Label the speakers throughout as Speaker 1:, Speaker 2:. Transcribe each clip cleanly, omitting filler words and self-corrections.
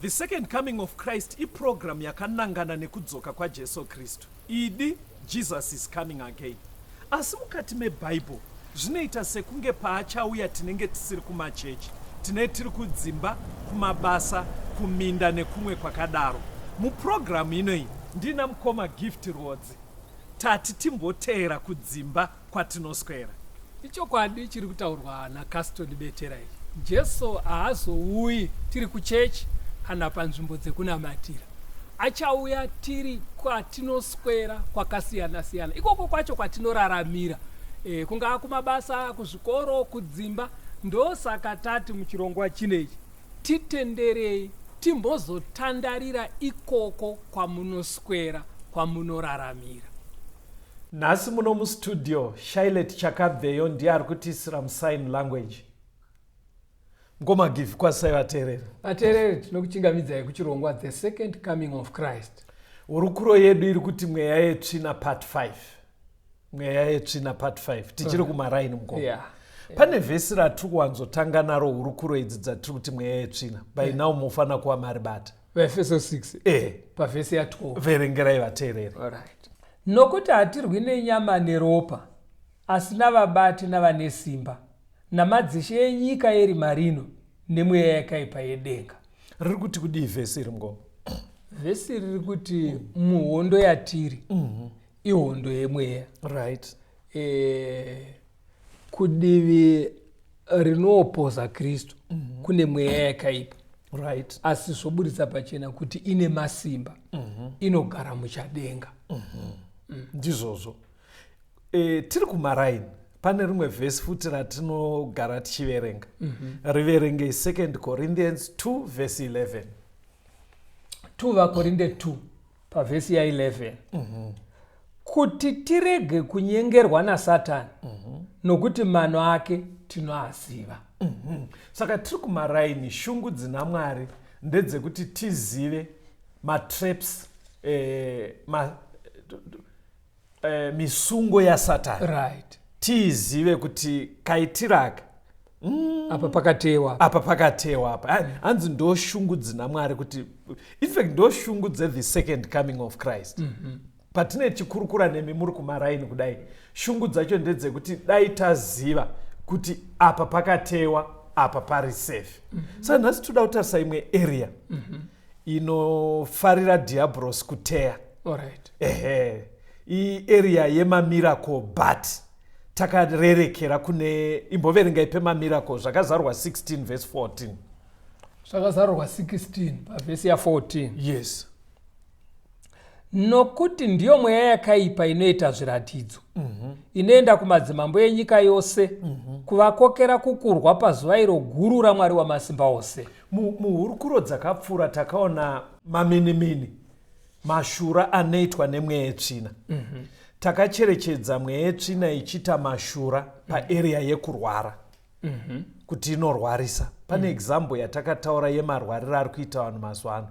Speaker 1: The second coming of Christ iprogram yakanangana nekudzoka kwaJesu Kristu. Idi Jesus is coming again. Asi mukati meBible zvinoita sekunge paachauya tinenge tisiri kumachechi, tinenge tiri kudzimba, kumabasa, kuminda nekumwe kwakadaro. Muprogramu inoyi ndina mukoma Gift Rodzi tati timboteera kudzimba kwatinoswera.
Speaker 2: Ichokwadi chiri kutaurwa naCaston Betera. Jesu haazouyi tiri kuchechi kana panzvimbo dzekunamatira. Achauya tiri kwatinoswera kwakasiyana siyana. Ikoko kwacho kwatinoraramira. Kungaa kumabasa, kuzvikoro, kudzimba. Ndosaka tati muchirongwa chinechi titenderei timbozotandarira ikoko kwamunoswera, kwamunoraramira.
Speaker 1: Nhasi muno mustudio Charlotte Chakabveyo ndiye ari kutisira musign language. Ngoma give kwasai vateereri.
Speaker 2: Vateereri tinokuchingamidzai kuchirongwa The Second Coming of Christ.
Speaker 1: Hurukuro yedu iri kuti mweya yetsvina part 5. Mweya yetsvina part 5. Tichiri kumaraini mukoma.
Speaker 2: Yeah.
Speaker 1: Pane vhesi ratiri kuwanzotanga naro hurukuro idzi dzatiri kuti mweya yetsvina. By now mufana kuva maribata.
Speaker 2: Efeso 6. Pavhesi ya12.
Speaker 1: Verengerai vateereri.
Speaker 2: Alright. Nokuti hatirwi nenyama neropa, asi navabati navane simba, namadzishe enyika yerima rino, nemweya yakaipa yedenga.
Speaker 1: Riri kuti kudii vhesi iri mukoma?
Speaker 2: Vhesi riri kuti muhondo yatiri, ihondo yemweya.
Speaker 1: Right.
Speaker 2: Kudivi rinoopoza Kristu, kune mweya yakaipa.
Speaker 1: Right.
Speaker 2: Asi zvoburitsa pachena kuti ine masimba, inogara muchadenga.
Speaker 1: Ndizvozvo. Tiri kumaraini. Pane rimwe vhesi futi ratinogara tichiverenga. Riverenge 2 Corinthians 2 verse 11.
Speaker 2: 2 vaKorinde 2 pavhesi ya11. Kuti tirege kunyengerwa naSatani, nokuti mano ake tinoaziva.
Speaker 1: Saka tiri kumaraini, shungu dzina Mwari ndedzekuti tizive matraps, misungo yaSatani.
Speaker 2: Right.
Speaker 1: Tizive kuti kaitiraka
Speaker 2: apa pakatewa.
Speaker 1: Apa pakatewa apa. Hanzi ndo shungu dzina Mwari kuti in fact ndo shungu the second coming of Christ. Patine chikurukura nemi muri kumaraini kudai, shungu dzacho ndedzekuti dai taziva kuti apa pakatewa, apa pari safe. Saka nhasi toda kutarisa imwe area inofarira diablos kuteya.
Speaker 2: Alright.
Speaker 1: I area yemamiracle, but takarerekera kune imboverengai pemamiracle zvakazarwa 16 verse 14.
Speaker 2: Zvakazarwa 16 pavhesi ya14.
Speaker 1: Yes.
Speaker 2: Nokuti ndiyo mweya yakaipa inoita zviratidzo, inoenda kumadzimambo enyika yose, kuvakokera kukurwa pazuva iro guru raMwari Wamasimba Ose.
Speaker 1: Muhurukuro dzakapfuura takaona maminimini, mashura anoitwa nemweya yetsvina. Takacherechedza mweya yetsvina ichita mashura paarea yekurwara, kuti inorwarisa. Pane example yatakataura yemarwariro ari kuita vanhu mazuva ano.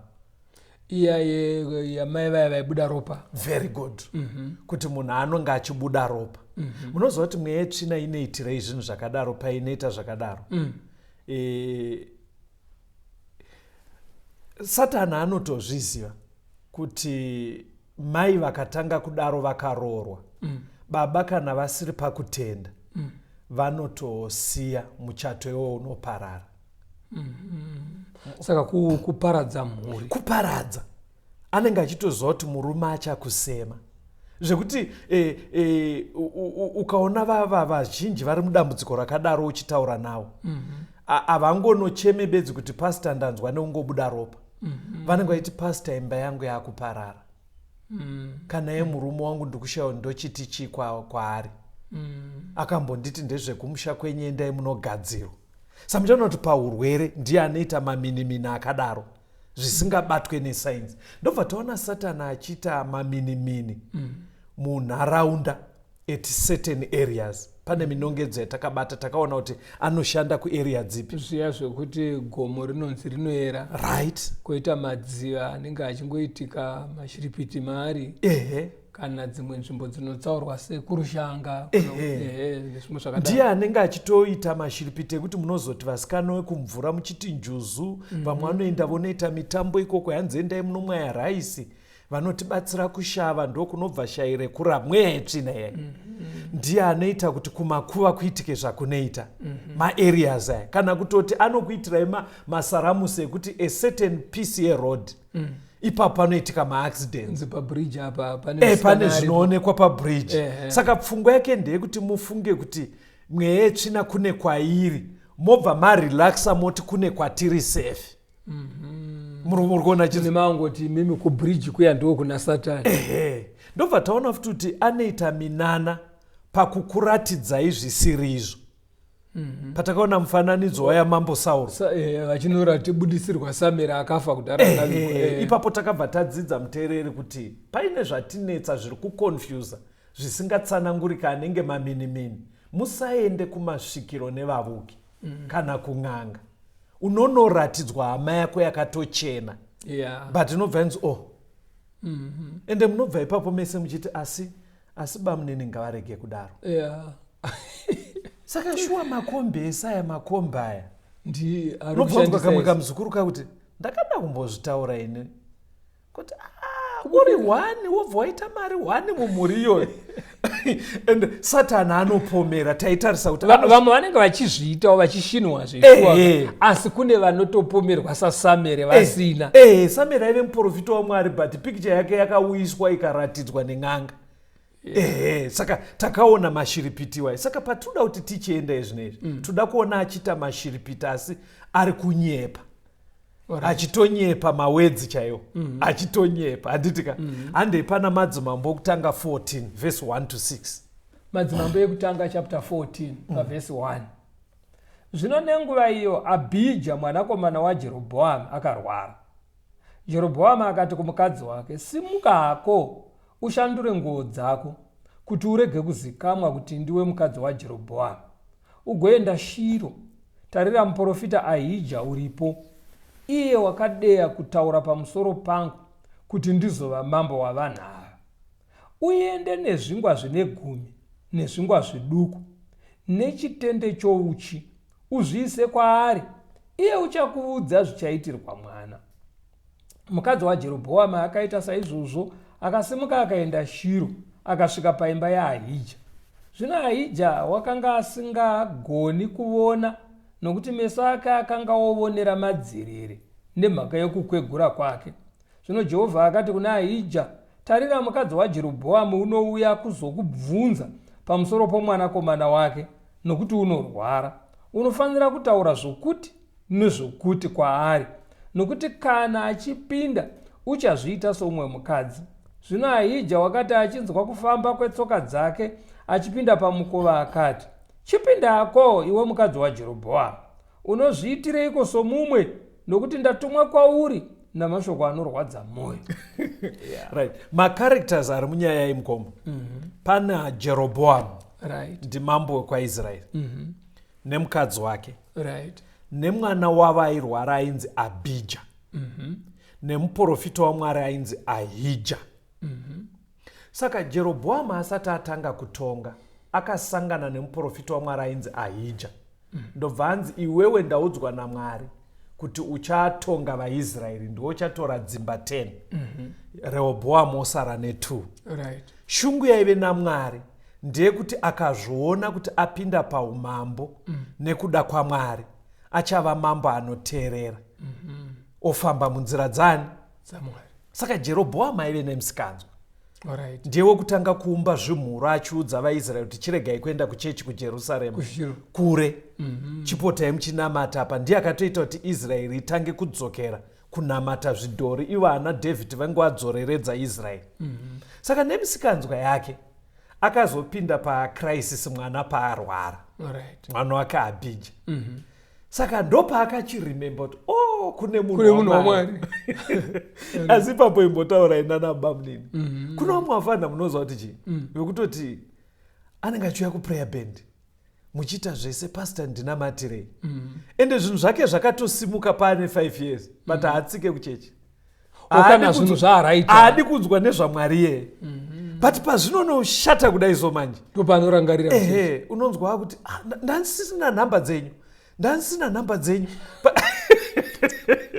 Speaker 2: Iya mai vaya vaibuda ropa.
Speaker 1: Very good. Kuti munhu anonga achibuda ropa. Munoziva kuti mweya yetsvina inoitirei zvinhu zvakadaro painoita zvakadaro. Satani anotozviziva kuti mai vakatanga kudaro vakaroorwa, baba kana vasiri pakutenda, vanotosiya muchato iwo unoparara.
Speaker 2: Saka kuparadza mhuri.
Speaker 1: Kuparadza. Anenge achitoziva kuti murume achakusema. Zvekuti ukaona vazhinji vari mudambudziko rakadaro uchitaura navo, havangonocheme bedzi kuti pastor ndanzwa neungobuda ropa. Vanenge vachiti pastor imba yangu yakuparara. Kana yemurume wangu ndikushayiwa ndochiti chii kwaari. Akambonditi ndezvekumusha kwenyu endai munogadzirwa. Saka muchaona kuti paurwere ndiye anoita maminimini akadaro zvisingabatwe nesainzi. Ndobva taona Satani achiita maminimini munharaunda at certain areas pane minongedzo yatakabata takaona kuti anoshanda kuarea dzipi,
Speaker 2: zviya zvekuti gomo rinonzi rinoera,
Speaker 1: right,
Speaker 2: koita madziva anenge achingoitika mashiripiti maari,
Speaker 1: ehe,
Speaker 2: kana dzimwe nzvimbo dzinotsaurwa sekurushanga, nezvimwe zvakadaro.
Speaker 1: ndiye anenge achitoita mashiripiti ekuti munozoti vasikana vekumvura muchiti njuzu, vamwe vanoenda vonoita mitambo ikoko, yanzi endai munomwaya raisi, vanotibatsira kushava, ndokunobva shai rekura mweya yetsvina yai. Ndiye anoita kuti kumakuva kuitike zvakunoita maareas aya, kana kutoti anokuitirai masaramusi ekuti a certain piece yeroad ipapo panoitika maaccidents
Speaker 2: pabridge apa
Speaker 1: pane zvinoonekwa pabridge. Saka pfungwa yake ndeyekuti mufunge kuti mweya yetsvina kune kwairi, mobva marelaxa moti kune kwatiri safe. Muri kuona
Speaker 2: chimangoti mimi kubridge kuya ndo kuna Satani.
Speaker 1: Ndobva taona futi kuti anoita minana pakukuratidzai zvisiri izvo. Patakaona mufananidzo waya mambo Sauro
Speaker 2: vachinorati budisirwa Samera akafa kudara.
Speaker 1: Ipapo takabva tadzidza muteereri kuti paine zvatinetsa zviri kuconfuse zvisingatsanangurika anenge maminimini. Musaende kumasvikiro nevavuki kana kung'anga. Unonoratidzwa hama yako yakatochena, but inobva inzi ende munobva ipapo mese muchiti asi bamunini ngavarege kudaro. Saka shuwa makombesa aya makomba aya nobvanzwa kamwe kamuzukuru kakuti ndakada kumbozvitaura ini kuti uri hwani wobva waita mari hwani mumhuri iyoyo. And Satani anopomera, taitarisa kuti
Speaker 2: vamwe vanenge vachizviitawo vachishinwa zveshuwa, asi kune vanotopomerwa saSamere vasina.
Speaker 1: Samere aive muprofita waMwari, but picture yake yakauyiswa ikaratidzwa neng'anga. Saka takaona mashiripiti wayo. Saka patinoda kuti tichienda izvinezvi toda kuona achiita mashiripiti asi ari kunyepa, achitonyepa mawedzi chaiwo, achitonyepa. Handitika handei pana madzimambo okutanga 14 verse 1 to 6.
Speaker 2: Madzimambo ekutanga chapter 14 verse 1. Zvino nenguva iyo Abhija mwanakomana waJerobhoamu akarwara. Jerobhoamu akati kumukadzi wake, simuka hako ushandure nguo dzako kuti urege kuzikamwa kuti ndiwe mukadzi waJerobhoamu, ugoenda Shiro. Tarira muprofita Ahija uripo, iye wakadeya kutaura pamusoro pangu kuti ndizova mambo wavanhu ava. Uende nezvingwa zvine 10 nezvingwa zviduku nechitende chouchi, uzviise kwaari, iye uchakuudza zvichaitirwa mwana. Mukadzi waJerobhoamu akaita saizvozvo, akasimuka akaenda Shiro, akasvika paimba yaAhija. Zvino Ahija wakanga asingagoni kuona nokuti meso ake akanga ovonera madzirere nemhaka yokukwegura kwake. Zvino Jehovha akati kuna Ahija, tarira mukadzi waJerobhoamu unouya kuzokubvunza pamusoro pomwanakomana wake, nokuti unorwara. Unofanira kutaura zvokuti nezvokuti kwaari, nokuti kana achipinda uchazviita somumwe mukadzi. Zvino Ahija wakati achinzwa kufamba kwetsoka dzake achipinda pamukova akati, chipindako iwe mukadzi waJerobhoamu, unozviitireiko somumwe, nokuti ndatumwa kwauri namashoko anorwadza mwoyo.
Speaker 1: Right. Macharacters ari munyaya yemukombo. Pana Jerobhoamu, ndi mambo wekwaIsraeri, nemukadzi wake, nemwana wavairwara ainzi Abhija, nemuprofita waMwari ainzi Ahija. Saka Jerobhoamu asati atanga kutonga akasangana nemuprofita waMwari ainzi Ahija. Ndobva anzi iwewe ndaudzwa naMwari kuti uchatonga vaIsraeri, ndiwe uchatora dzimba 10, Rehobhoamu osara ne2. Shungu yaive naMwari ndeyekuti akazviona kuti apinda paumambo nekuda kwaMwari achava mambo anoteerera, ofamba munzira dzani
Speaker 2: dzaMwari.
Speaker 1: Saka Jerobhoamu aive nemusikanzwa, ndiye wekutanga kuumba zvimhuru achiudza vaIsraeri kuti chiregai kuenda kuchechi kuJerusarema kure, chipotai muchinamata apa. Ndiye akatoita kuti Israeri itange kudzokera kunamata zvidhori, ivo ana Dhavhidhi vange vadzoreredza Israeri. Saka nemusikanzwa yake akazopinda pacrisis mwana paarwara, mwana wake Abhija. Saka ndopaakachirememba kuti kune munhu waMwari. Asi ipapo imbotaurai nanabamunini. Kuna vamwe vafana munoziva kuti chii, vekutoti anenge achiuya kuprayer band muchiita zvese pastor ndinamatirei. Ende zvinhu zvake zvakatosimuka paane 5 years but haatsike kuchechi.
Speaker 2: Kana zvinhu zvaaraita
Speaker 1: haadi kunzwa nezvamwari yeye. But pazvinonoshata kudai so manje
Speaker 2: ndopanorangarira
Speaker 1: unonzwa kuti ndasisina nhamba dzenyu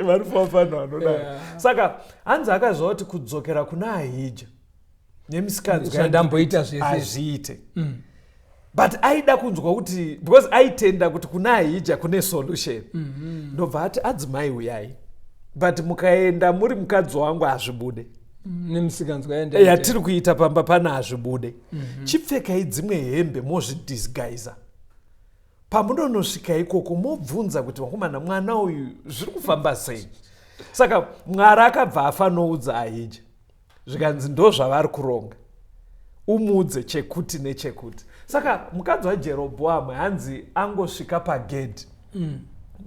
Speaker 1: varifafano vanodaro. Saka hanzi akazva kuti kudzokera kuna Ahija
Speaker 2: nemisikanzwandamboita
Speaker 1: azviite. But aida kunzwa kuti because aitenda kuti kuna Ahija kune solution. Ndobva ati adzimai uyai but mukaenda muri mukadzi wangu hazvibude. Yatiri kuita pamba pana hazvibude. Chipfekai dzimwe hembe mozvidisguisa. Pamunonosvika ikoko mobvunza kuti wakomana mwana uyu zviri kufamba sei. Saka Mwari akabva afanoudza Ahija zvikanzi ndo zvavari kuronga, umudze chekuti nechekuti. Saka mukadzi waJerobhoamu hanzi angosvika pagedhi,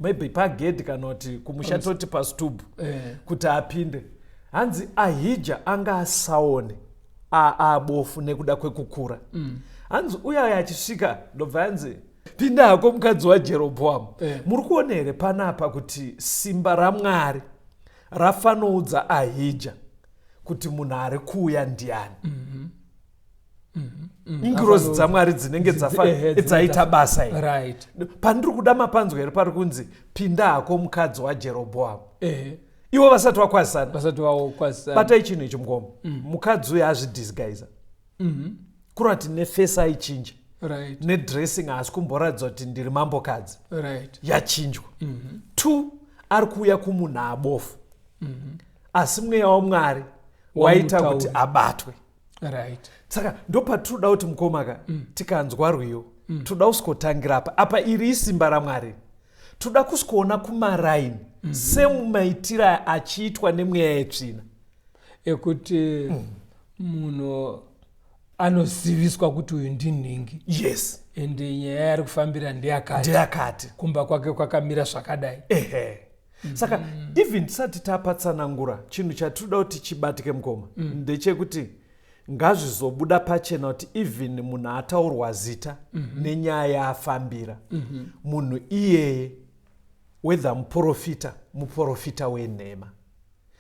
Speaker 1: maybe pagedhi kana kuti kumusha toti pasitubu kuti apinde, hanzi Ahija anga asaone abofu nekuda kwekukura. Hanzi uya achisvika ndobva hanzi pinda hako mukadzi waJerobhoamu. Muri kuona here panapa kuti simba raMwari rafanoudza Ahija kuti munhu ari kuuya ndiani. Ingirozi dzaMwari dzinenge dzaita basa iri. Pandiri kuda mapanzwa here pari kunzi pinda hako mukadzi waJerobhoamu. Ivo vasati vakwazisana. Batai chinhu ichi mukoma. Mukadzi uyu azvidisguisa. Kurati nefesi aichinja. Nedressing haasi kumboratidza kuti ndiri mambokadzi. Yachinjwa. 2 ari kuuya kumunhu abofu. Asi mweya waMwari waita kuti abatwe. Saka ndopatinoda kuti mukomaka tikanzwa rwiyo toda kusikotangira apa iri isimba raMwari. Toda kusikoona kumaraini semumaitira achiitwa nemweya yetsvina
Speaker 2: ekuti munhu anoziviswa kuti uyu ndinhingi.
Speaker 1: Yes.
Speaker 2: Ende nyaya yari kufambira ndeyakati kumba kwake kwakamira zvakadai.
Speaker 1: Saka even tisati tapatsanangura chinhu chatinoda kuti chibatike mukoma ndechekuti ngazvizobuda pachena kuti even munhu ataurwa zita nenyaya yaafambira munhu iyeye whether muprofita wenhema.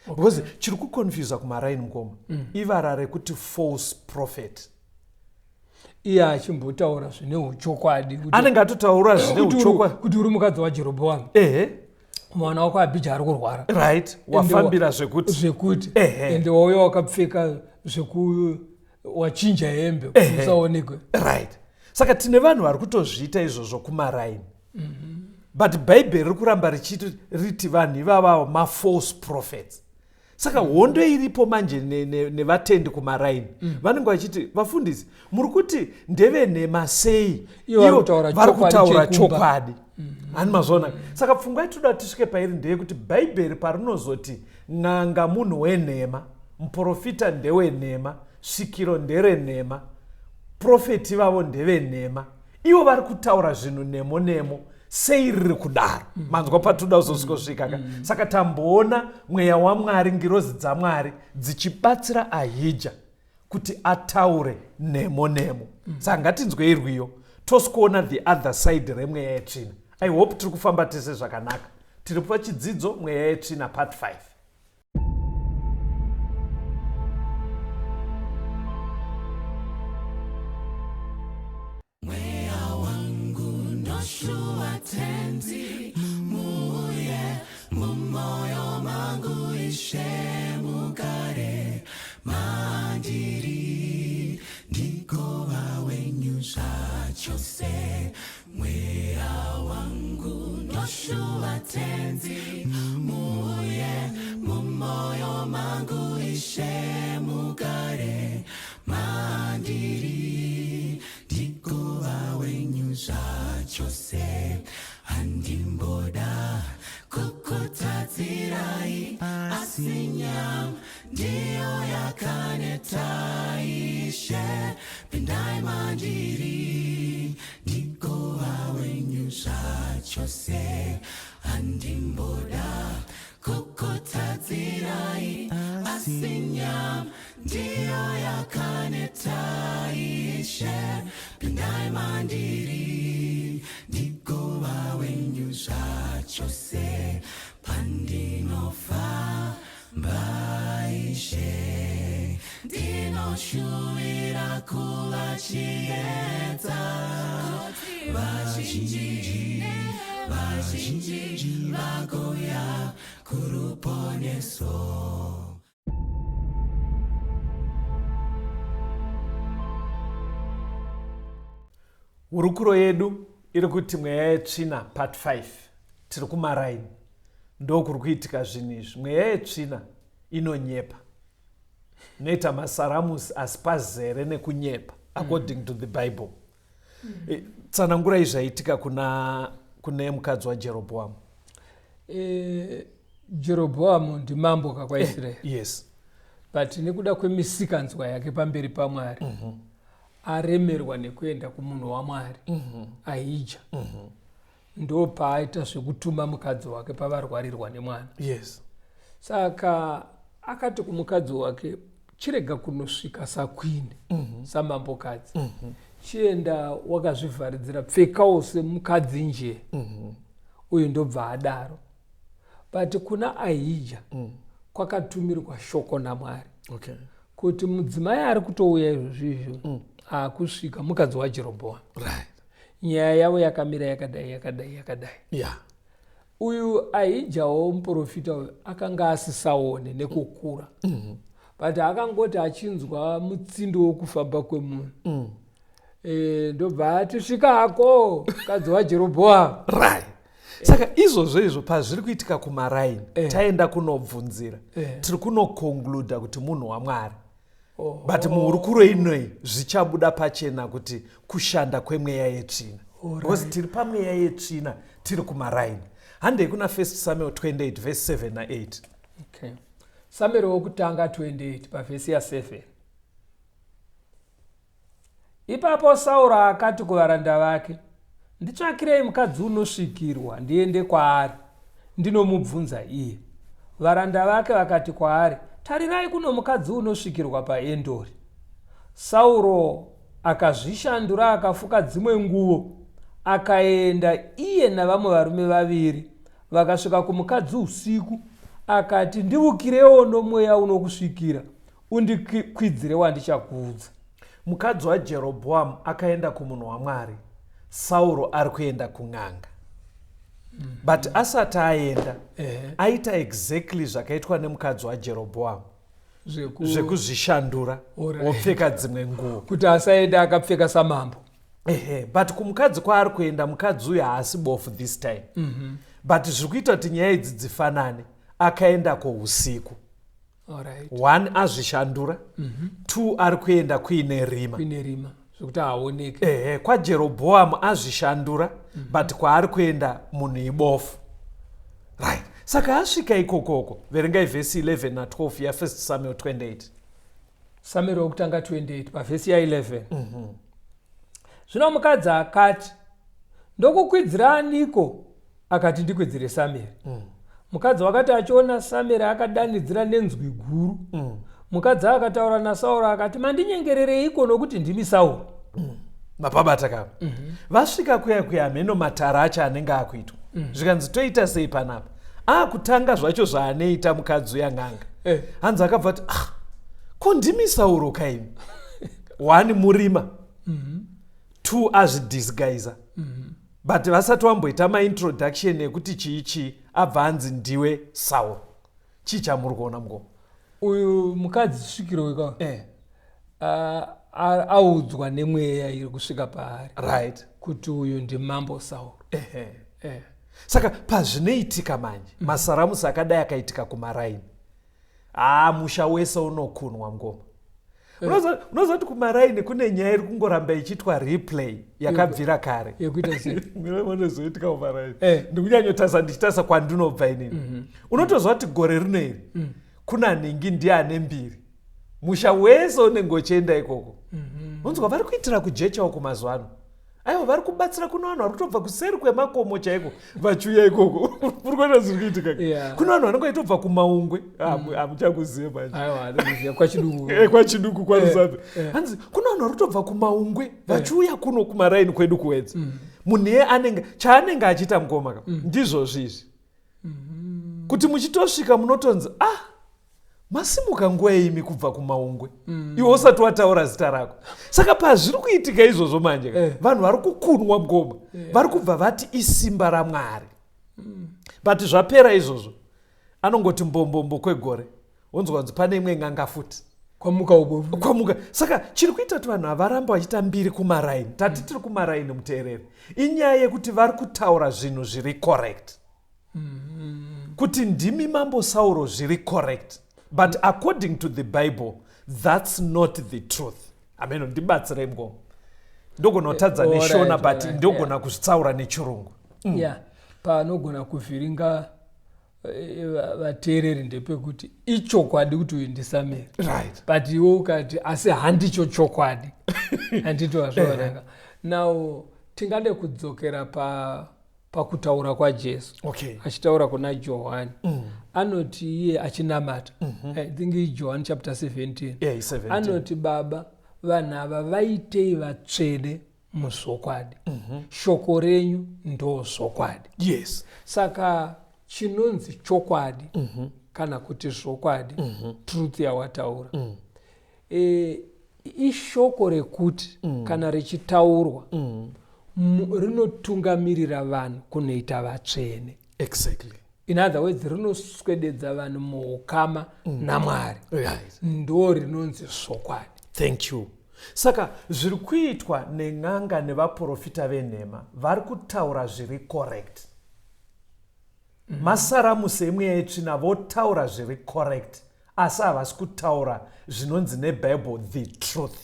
Speaker 1: Because chiri kuconfusa kumaraini mukoma ivara rekuti false prophet.
Speaker 2: Iye achimbotaura zvine uchokwadi
Speaker 1: anenge atotaura zvine uchokwadi
Speaker 2: kuti uri mukadzi waJerobhoamu. Mwana wako Abhija ari kurwara.
Speaker 1: Right. Wafambira zvekuti.
Speaker 2: Ende wauya wakapfeka wachinja hembe usaonekwe.
Speaker 1: Right. Saka tine vanhu vari kutozviita izvozvo kumaraini. But Bible riri kuramba riti vanhu ivava ma-false prophets. Saka hondo iripo manje nevatendi kumaraini. Vanenge vachiti vafundisi muri kuti ndevenhema sei ivo vari kutaura chokwadi. Hani mazona. Saka pfungwa itoda tisvike pairi ndeyekuti Bible parinozoti n'anga munhu wenhema, muprofita ndewenhema, svikiro nderenhema, profeti vavo ndevenhema, ivo vari kutaura zvinhu nemo sei riri kudaro. Manzwa patoda kuzosvika. Saka tamboona mweya waMwari, ngirozi dzaMwari dzichibatsira Ahija kuti ataure nemo. Saka ngatinzwe irwiyo tosikuona the other side remweya yetsvina. I hope tiri kufamba tese zvakanaka. Tiri pachidzidzo mweya yetsvina part 5.
Speaker 3: Mweya wangu ndoshua tenzi muye mumoyo mangu ishe mugare mandiri ndiko wawenyu zvachose. Mweya wangu ndoshua tenzi muye mumoyo mangu ishe mugare mandiri ndiko wawenyu zvachose. Handimboda kukutadzirai asi nyama ndiyo yakaneta ishe. Pindai mandiri ndiko wawenyu zvachose. Handimboda kukutadzirai asi nyama ndiyo yakaneta ishe. Pindai mandiri oshuvira kuva chiedza. Vazhinji vagoya kuruponeso.
Speaker 1: Hurukuro yedu iri kuti mweya yetsvina part 5 tiri kumaraini. Ndo kuri kuitika zvinhu izvi. Mweya yetsvina inonyepa. Noita masaramusi asi pazere nekunyepa according to the Bible. Tsanangurai zvaitika kune mukadzi waJerobhoamu.
Speaker 2: Jerobhoamu ndimambo kakwaIsraeri.
Speaker 1: Yes.
Speaker 2: But nekuda kwemisikanzwa yake pamberi paMwari. Aremerwa nekuenda kumunhu waMwari. Ahija. Ndo paaita zvekutuma mukadzi wake pavarwarirwa nemwana.
Speaker 1: Yes.
Speaker 2: Saka akati kumukadzi wake, chirega kunosvika sakwini samambokadzi. Chienda wakazvivharidzira, pfekawo semukadzi nje. Uyu ndobva adaro. But kuna Ahija kwakatumirwa shoko naMwari.
Speaker 1: Okay.
Speaker 2: Kuti mudzimai ari kutouya izvozvizvo akusvika mukadzi waJerobhoamu.
Speaker 1: Right.
Speaker 2: Nyaya yavo yakamira yakadai.
Speaker 1: Yeah.
Speaker 2: Uyu Ahijawo muprofita uyu akanga asisaone nekukura. But akangoti achinzwa mutsindo wokufamba kwemunhu. Ndobva ati svika hako mukadzi waJerobhoamu.
Speaker 1: Right. Saka izvozvo pazviri kuitika kumaraini taenda kunobvunzira. Tiri kunokonkluda kuti munhu waMwari. But muhurukuro inoi zvichabuda pachena kuti kushanda kwemweya yetsvina. Because tiri pamweya yetsvina tiri kumaraini. Handei kuna 1 Samuel 28 verse 7 na 8.
Speaker 2: Okay. Samuel wokutanga 28 pavhesi ya7. Ipapo Sauro akati kuvaranda vake, nditsvakirei mukadzi unosvikirwa ndiende kwaari, ndinomubvunza iye. Varanda vake vakati kwaari, tarirai kuno mukadzi unosvikirwa paEndori. Sauro akazvishandura akafuka dzimwe nguo, akaenda iye navamwe varume vaviri, vakasvika kumukadzi usiku, akati ndivukirewo nomweya unokusvikira, undikwidzire wandichakuudza.
Speaker 1: Mukadzi waJerobhoamu akaenda kumunhu waMwari, Sauro ari kuenda kun'anga. But asati aenda, aita exactly zvakaitwa nemukadzi waJerobhoamu. Zvekuzvishandura, wopfeka dzimwe nguo.
Speaker 2: Kuti asaenda akapfeka samambo.
Speaker 1: But kumukadzi kwaari kuenda, mukadzi uyu haasi bofu this time. But zviri kuita kuti nyaya idzi dzifanane, akaenda kousiku.
Speaker 2: Alright.
Speaker 1: 1 azvishandura, 2 ari kuenda kuine rima.
Speaker 2: Zvekuti haoneke.
Speaker 1: KwaJerobhoamu azvishandura, but kwaari kuenda munhu ibofu. Right. Saka asvika ikokoko, verengai vhesi 11 na 12 ya 1 Samuel 28.
Speaker 2: Samuel wokutanga 28 pavhesi ya11. Zvino mukadzi akati, ndokukwidzira aniko? Akati ndikwidzire Samuel. Mukadzi wakati achiona Samuel akadanidzira nenzwi guru. Mukadzi akataura naSauro akati, mandinyengerereiko nokuti ndimi Sauro?
Speaker 1: Mapabata kavo. Vasvika kuya mheno matara acho anenge akuitwa. Zvikanzi toita sei panapa? Kutanga zvacho zvaanoita mukadzi uyan'anga. Hanzi akabva ati, ko ndimi Sauro kaimi? 1 murima. 2 azvidisguisa. But vasati wamboita maintroduction yekuti chii abva anzi ndiwe Sauro. Chii chamuri kuona mungoma?
Speaker 2: Uyu mukadzi svikiro weka. Audzwa nemweya iri kusvika paari.
Speaker 1: Right.
Speaker 2: Kuti uyu ndimambo Sauro.
Speaker 1: Saka pazvinoitika manje, masaramusi akadai akaitika kumaraini. Musha wese unokunwa mungoma. Unoza kuti kumaraini kune nyaya iri kungoramba ichitwa replay yakabvira kare.
Speaker 2: Yekuita sei?
Speaker 1: Minozoitika kumaraini. Ndikunyanyotasa ndichitasa kwandinobva inini. Unotozwa kuti gore rino iri kuna ningi ndiane mbiri. Musha wese unenge uchienda ikoko. Unzwa vari kuitira kujecha uko mazuva ano. Aiwa vari kubatsira kuna vanhu vari kutobva kuseri kwemakomo chaiko vachiuya ikoko. Uri kuona zviri kuitika. Kuna vanhu vanenge vaitobva kumaungwe. Hamuchakuziva manje.
Speaker 2: Aiwa, ndikuziva kwachiduku.
Speaker 1: Kwachiduku kwaZambia. Hanzi kuna vanhu vari kutobva kumaungwe vachiuya kuno kumaraini kwedu kuwedza. Munhu iye chaanenge achiita mukoma ndizvo zvizvi. Kuti muchitosvika munotonzi masimuka nguva imi kubva kumaungwe iwe usati wataura zita rako. Saka pazviri kuitika izvozvo manje vanhu vari kukunwa mugoma vari kubva vati isimba raMwari. But zvapera izvozvo anongoti mbombombo kwegore wonzwa kunzi pane imwe ng'anga futi kwamuka. Saka chiri kuita kuti vanhu havaramba vachiita mbiri kumaraini. Tati tiri kumaraini muteereri, inyaya yekuti vari kutaura zvinhu zviri correct, kuti ndimi mambo Sauro zviri correct, but according to the Bible that's not the truth. Ameno, ndibatsirei mgomo. Ndogona kutadza neshona but ndogona kuzvitsaura nechirungu.
Speaker 2: Panogona kuvhiringa vateereri ndepekuti ichokwadi kuti uyu ndisamere, but iwe ukati asi handicho chokwadi. Handitowazvaonaka. Now tingade kudzokera pakutaura kwaJesu. Achitaura kuna Johani anoti iye achinamata, I think John chapter 17. Anoti, Baba, vanhu ava vaitei vatsvene muzvokwadi, shoko renyu ndo zvokwadi. Saka chinonzi chokwadi kana kuti zvokwadi, truth yawataura, ishoko rekuti kana richitaurwa rinotungamirira vanhu kunoita vatsvene. In other words, rinoswededza vanhu muukama naMwari. Ndo rinonzi zvokwadi.
Speaker 1: Thank you. Saka zviri kuitwa neng'anga nevaprofita venhema vari kutaura zviri correct. Masaramusi emweya yetsvina votaura zviri correct, asi havasi kutaura zvinonzi neBible the truth.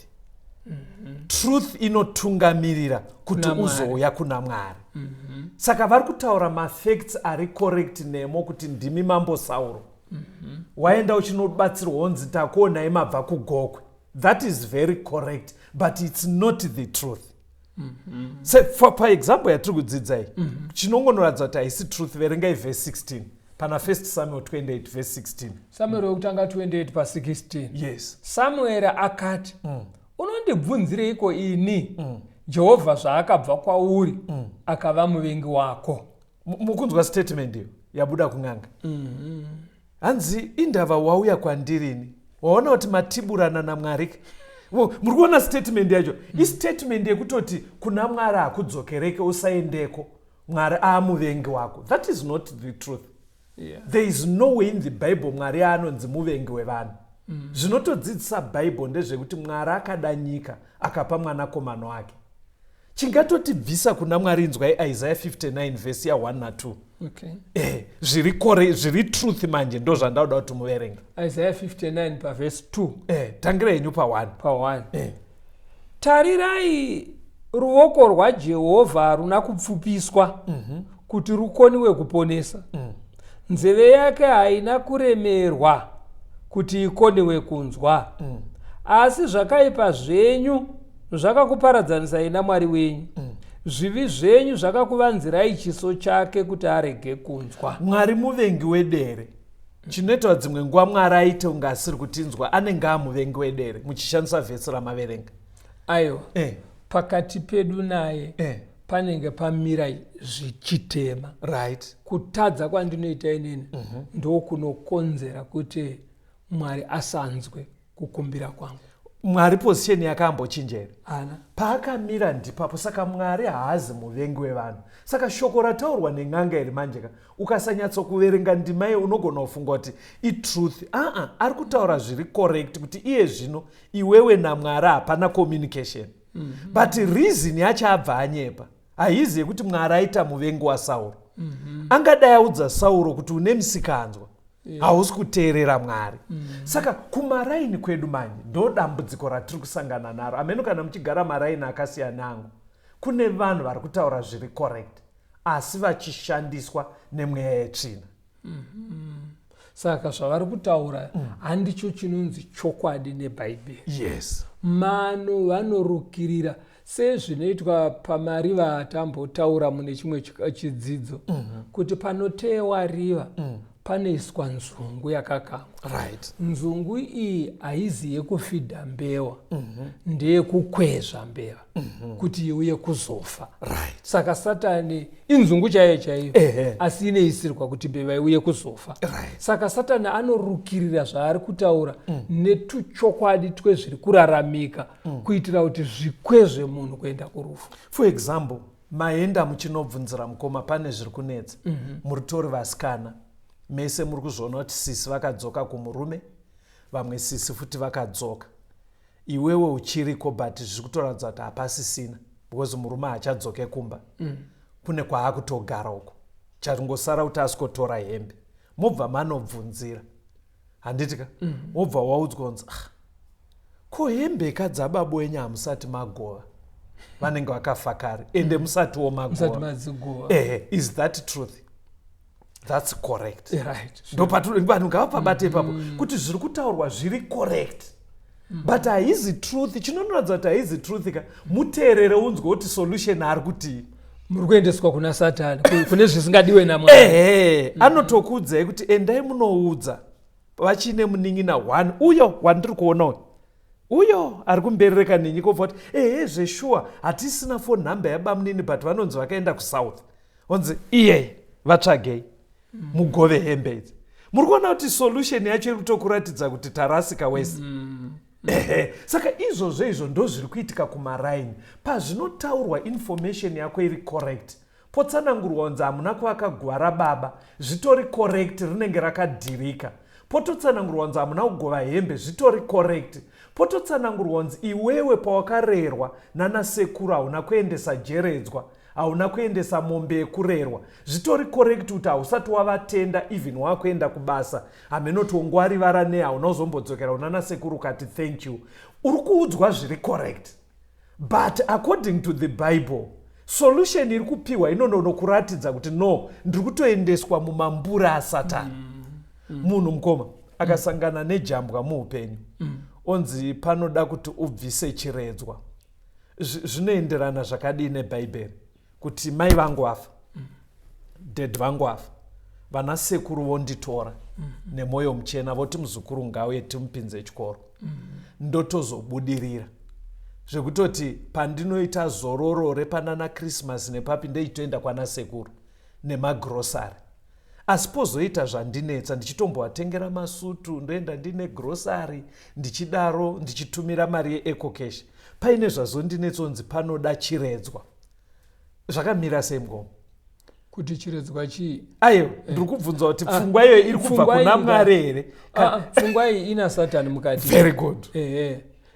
Speaker 1: Truth inotungamirira kuti uzouya kuna Mwari. Saka vari kutaura mafacts ari correct nemo kuti ndimi mambo Sauro. Waenda uchinobatsirwa wonzi takuonai mabva kugokwe. That is very correct, but it's not the truth. So, for example yatiri kudzidzai chinongonoratidza kuti haisi truth, verengai verse 16 pana 1 Samuel 28 verse 16.
Speaker 2: Samuel wekutanga 28 pa 16.
Speaker 1: Yes.
Speaker 2: Samuel akati, unondibvunzireiko ini Jehovha zvaakabva kwauri akava muvengi wako?
Speaker 1: Mukunzwa statement iyo yabuda kung'anga. Hanzi indava wauya kwandirini, waona kuti matiburana naMwari. Muri kuona statement yacho, statement yekutoti kuna Mwari hakudzokereke usaendeko, Mwari aamuvengi wako. That is not the truth. There is no way in the Bible Mwari anonzi muvengi wevanhu. Zvinotodzidzisa Bible ndezvekuti Mwari akada nyika akapa mwanakomana wake. Chingatotibvisa kuna Mwari, inzwai Isaiah 59 verse ya 1 na 2. Zviri truth manje ndo zvandauda kuti muverenge.
Speaker 2: Isaiah 59 pa verse 2.
Speaker 1: Tangira yenyu pa 1.
Speaker 2: Pa 1. Tarirai, ruoko rwaJehovha haruna kupfupiswa kuti rukoniwe kuponesa. Nzeve yake haina kuremerwa kuti ikoniwe kunzwa. Asi zvakaipa zvenyu zvakakuparadzanisa naMwari wenyu. Zvivi zvenyu zvakakuvanzirai chiso chake kuti arege kunzwa.
Speaker 1: Mwari muvengi wedere. Chinoita dzimwe nguva Mwari aite unga asiri kutinzwa, anenge amuvengi wedere, muchishandisa vhesi ramaverenga.
Speaker 2: Aiwa. Pakati pedu naye panenge pamira zvichitema. Kutadza kwandinoita inini ndo kunokonzera kuti Mwari asanzwe kukumbira kwangu.
Speaker 1: Mwari position yakambochinjera. Paakamira ndipapo, saka Mwari haazi muvengi wevanhu. Saka shoko rataurwa neng'anga iri manjeka, ukasanyatsokuverenga ndimai unogona kufunga kuti itruth. Ari kutaura zviri correct kuti iye zvino iwewe naMwari hapana communication. But reason yacho abva anyepa haizi yekuti Mwari aita muvengi waSauro. Angadai audza Sauro kuti une musikanzwa, hausi kuteerera Mwari. Saka kumaraini kwedu manje ndo dambudziko ratiri kusangana naro. Ameno kana muchigara maraini akasiyana nangu, kune vanhu vari kutaura zviri correct asi vachishandiswa nemweya yetsvina.
Speaker 2: Saka zvavari kutaura handicho chinonzi chokwadi neBhaibheri. Mano vanorukirira sezvinoitwa pamariva atambotaura mune chimwe chidzidzo kuti panotewa riva panoiswa nzungu yakakangwa.
Speaker 1: Right.
Speaker 2: Nzungu iyi haizi yekufidha mbewa, ndeyekukwezva mbewa kuti iuye kuzofa.
Speaker 1: Right.
Speaker 2: Saka Satani inzungu chaiyo chaiyo, asi inoisirwa kuti mbeva iuye kuzofa.
Speaker 1: Right.
Speaker 2: Saka Satani anorukirira zvaari kutaura netuchokwadi twezviri kuraramika kuitira kuti zvikwezve munhu kuenda kurufu.
Speaker 1: For example, maenda muchinobvunzira mukoma pane zviri kunetsa. Muri tori vasikana, mese muri kuzviona kuti sisi vakadzoka kumurume, vamwe sisi futi vakadzoka. Iwewe uchiriko but zviri kutoratidza kuti hapasisina, because murume haachadzoke kumba. Kune kwaakutogara uko. Charingosara kuti asikotora hembe. Mobva manobvunzira. Handitika? Mobva waudzwa kunzi, ko hembe kadzababa wenyu hamusati magova. Vanenge vakafa kare ende musatiwo magova. Is that truth? That's correct.
Speaker 2: Right.
Speaker 1: Ndo vanhu ngavapabate ipapo kuti zviri kutaurwa zviri correct. But haizi truth. Chinonoratidza kuti haizi truth ka muteerere unzwe kuti solution ari kuti
Speaker 2: muri kuendeswa kuna Satani, kune zvisingadiwe naMwari.
Speaker 1: Anotokuudzai kuti endai munoudza vachine munin'ina 1 uyo wandiri kuona uyo ari kumberereka ninyi kobva kuti zveshuwa hatisina phone number yabamunini but vanonzi vakaenda kusouth. Onzi iye vatsvagei mugove hembe idzi. Muri kuona kuti solution yacho iri kutokuratidza kuti tarasika wese. Saka izvo ndo zviri kuitika kumaraini. Pazvinotaurwa information yako iri correct, potsanangurwa kunzi hamuna kwakagwara baba, zvitori correct, rinenge rakadhirika. Pototsanangurwa kunzi hamuna kugova hembe, zvitori correct. Pototsanangurwa kunzi iwewe pawakarerwa nanasekuru hauna kuendesa jeredzwa, hauna kuendesa mombe yekurerwa, zvitori correct kuti hausati wavatenda even wakuenda kubasa, haminotongwari varane, hauna uzombodzokera unanasekuru ukati thank you. Uri kuudzwa zviri correct. But according to the Bible, solution iri kupiwa inonokuratidza kuti no, ndiri kutoendeswa mumambura aSatani. Munhu mukoma akasangana nejambwa muupenyu, onzi panoda kuti ubvise chiredzwa. Zvinoenderana zvakadii neBhaibheri kuti mai vangu vafa, dad vangu vafa, vanasekuru vonditora nemwoyo muchena voti muzukuru ngauye timupinze chikoro. Ndotozobudirira zvekutoti pandinoita zororo repanana Christmas nepapi ndeitoenda kwanasekuru nemagrosari. Asi pozoita zvandinetsa ndichitombovatengera masutu, ndoenda ndine grosari, ndichidaro ndichitumira mari yeEcocash, paine zvazondinetsa kunzi panoda chiredzwa. Zvakamira sei mukoma?
Speaker 2: Kuti chiredzwa chii?
Speaker 1: Ayo ndiri kubvunza kuti pfungwa iyo iri kubva kuna Mwari here?
Speaker 2: Pfungwa iyi ina Satani mukati.
Speaker 1: Very good.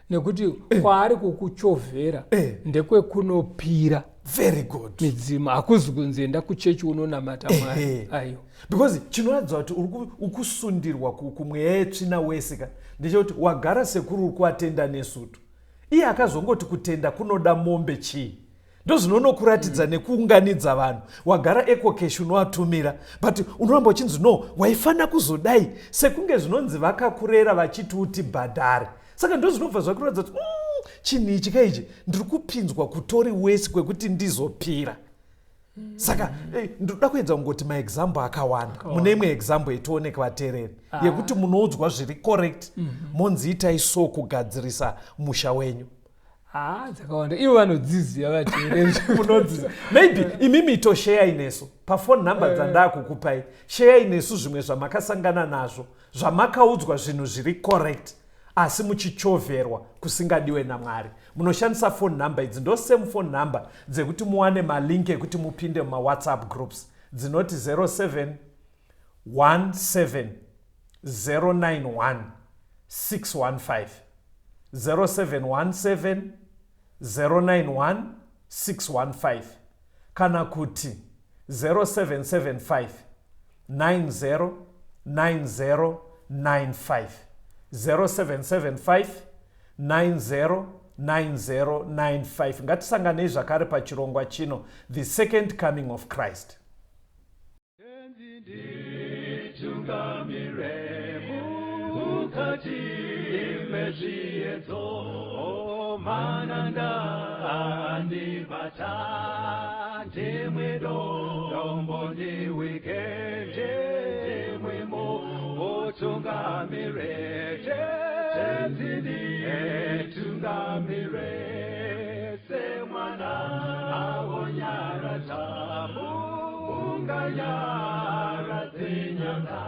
Speaker 2: Nekuti kwaari kukuchovhera ndekwekunopira.
Speaker 1: Very good.
Speaker 2: Midzimu hakuzi kunzi enda kuchechi unonamata Mwari. Ayo.
Speaker 1: Because chinoratidza kuti uri kusundirwa kumweya yetsvina wesika ndechekuti wagara sekuru uri kuatenda nesutu. Iye akazongoti kutenda kunoda mombe chii? Ndozvinonokuratidza nekuunganidza vanhu. Wagara Ecocash unovatumira, but unoramba uchinzi no, waifana kuzodai sekunge zvinonzi vakakurera vachiti uti bhadhare. Saka ndozvinobva zvakuratidza kuti chinhu ichi kaichi ndiri kupinzwa kutori wese kwekuti ndizopira. Saka ndoda kuedza kungoti maexample akawanda. Mune imwe example itooneka vateereri yekuti munoudzwa zviri correct, monzi itai so kugadzirisa musha wenyu.
Speaker 2: Dzakawanda. Ivo vanodziziva vateereri.
Speaker 1: Munodziziva. Maybe imimi itoshare inesu pafone number dzandakukupai. Share inesu zvimwe zvamakasangana nazvo, zvamakaudzwa zvinhu zviri correct asi muchichovherwa kusingadiwe naMwari. Munoshandisa phone number idzi, ndo same phone number dzekuti muwane malink ekuti mupinde muma WhatsApp groups dzinoti 0717 091 615 0717 091 615 kana kuti 0775 90 90 95 0775 90 9095. Ngatisanganei zvakare pachirongwa chino, the second coming of Christ.
Speaker 3: Mananda tungamire tenzini tungamire semwana awonyara tamu ungayara tinyanga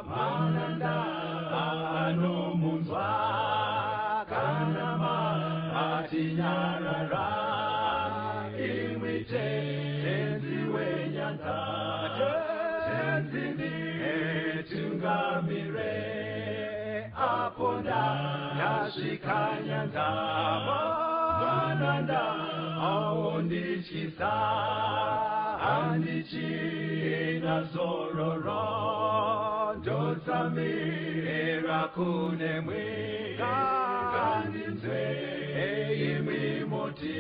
Speaker 3: mananda anomunzwa kanama atinyarara imwite tenziwenyanda tenzini tungamire aponda yashikanyanza mananda aondichisa andichina zororo ndotsamira kune mwika kandinzwe imwimoti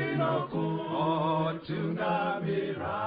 Speaker 3: inokutungamira